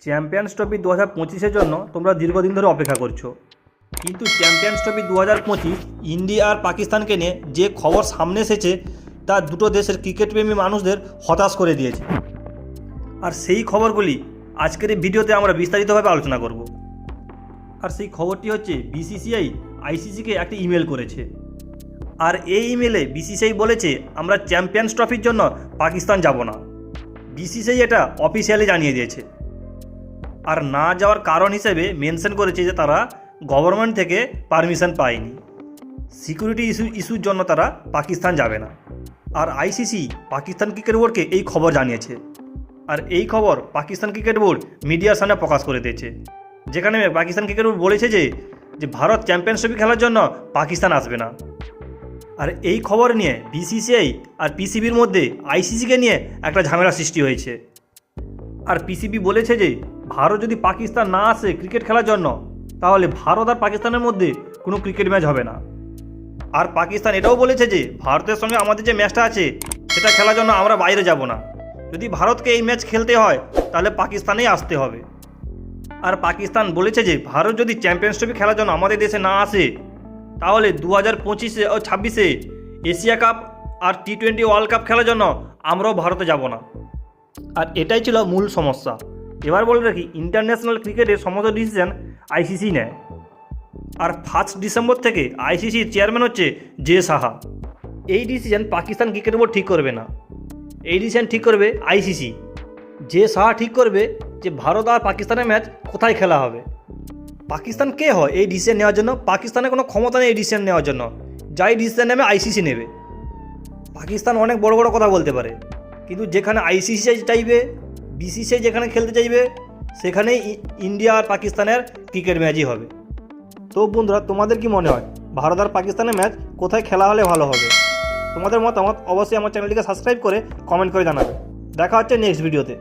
Champions trophy 2025-এর জন্য তোমরা দীর্ঘদিন ধরে অপেক্ষা করছো, কিন্তু চ্যাম্পিয়ন্স ট্রফি 2025 ইন্ডিয়া আর পাকিস্তানকে নিয়ে যে খবর সামনে এসেছে তা দুটো দেশের ক্রিকেটপ্রেমী মানুষদের হতাশ করে দিয়েছে। আর সেই খবরগুলি আজকের এই ভিডিওতে আমরা বিস্তারিতভাবে আলোচনা করব। আর সেই খবরটি হচ্ছে বিসিসিআই আইসিসিকে একটা ইমেল করেছে, আর এই ইমেলে বিসিসিআই বলেছে আমরা চ্যাম্পিয়ন্স ট্রফির জন্য পাকিস্তান যাব না। বিসিসিআই এটা অফিসিয়ালি জানিয়ে দিয়েছে। আর না যাওয়ার কারণ হিসেবে মেনশন করেছে যে তারা গভর্নমেন্ট থেকে পারমিশন পায়নি, সিকিউরিটি ইস্যুর জন্য তারা পাকিস্তান যাবে না। আর আইসিসি পাকিস্তান ক্রিকেট বোর্ডকে এই খবর জানিয়েছে, আর এই খবর পাকিস্তান ক্রিকেট বোর্ড মিডিয়ার সামনে প্রকাশ করে দিয়েছে, যেখানে পাকিস্তান ক্রিকেট বোর্ড বলেছে যে ভারত চ্যাম্পিয়ন্স ট্রফি খেলার জন্য পাকিস্তান আসবে না। আর এই খবর নিয়ে বিসিসিআই আর পিসিবির মধ্যে আইসিসিকে নিয়ে একটা ঝামেলা সৃষ্টি হয়েছে। আর পিসিবি বলেছে যে ভারত যদি পাকিস্তান না আসে ক্রিকেট খেলার জন্য, তাহলে ভারত আর পাকিস্তানের মধ্যে কোনো ক্রিকেট ম্যাচ হবে না। আর পাকিস্তান এটাও বলেছে যে ভারতের সঙ্গে আমাদের যে ম্যাচটা আছে সেটা খেলার জন্য আমরা বাইরে যাব না। যদি ভারতকে এই ম্যাচ খেলতে হয় তাহলে পাকিস্তানেই আসতে হবে। আর পাকিস্তান বলেছে যে ভারত যদি চ্যাম্পিয়ন্স ট্রফি খেলার জন্য আমাদের দেশে না আসে, তাহলে 2025 ও 26-এ এশিয়া কাপ আর T20 ওয়ার্ল্ড কাপ খেলার জন্য আমরাও ভারতে যাব না। আর এটাই ছিল মূল সমস্যা। এবার বলে রাখি, ইন্টারন্যাশনাল ক্রিকেটের সমস্ত ডিসিশন আইসিসি নেয়। আর 1 ডিসেম্বর থেকে আইসিসির চেয়ারম্যান হচ্ছে জে সাহা। এই ডিসিশন পাকিস্তান ক্রিকেট বোর্ড ঠিক করবে না, এই ডিসিশন ঠিক করবে আইসিসি। জে সাহা ঠিক করবে যে ভারত আর পাকিস্তানের ম্যাচ কোথায় খেলা হবে। পাকিস্তান কে হয় এই ডিসিশন নেওয়ার জন্য? পাকিস্তানের কোনো ক্ষমতা নেই এই ডিসিশন নেওয়ার জন্য। যাই ডিসিশন নেবে আইসিসি নেবে। পাকিস্তান অনেক বড় বড় কথা বলতে পারে, কিন্তু যেখানে আইসিসি চাইবে, বিসিসিআই যেখানে খেলতে চাইবে, সেখানেই ইন্ডিয়া আর পাকিস্তানের ক্রিকেট ম্যাচই হবে। তো বন্ধুরা, তোমাদের কি মনে হয় ভারত আর পাকিস্তানের ম্যাচ কোথায় খেলা হলে ভালো হবে? তোমাদের মতামত অবশ্যই আমার চ্যানেলটিকে সাবস্ক্রাইব করে কমেন্ট করে জানাবে। দেখা হচ্ছে নেক্সট ভিডিওতে।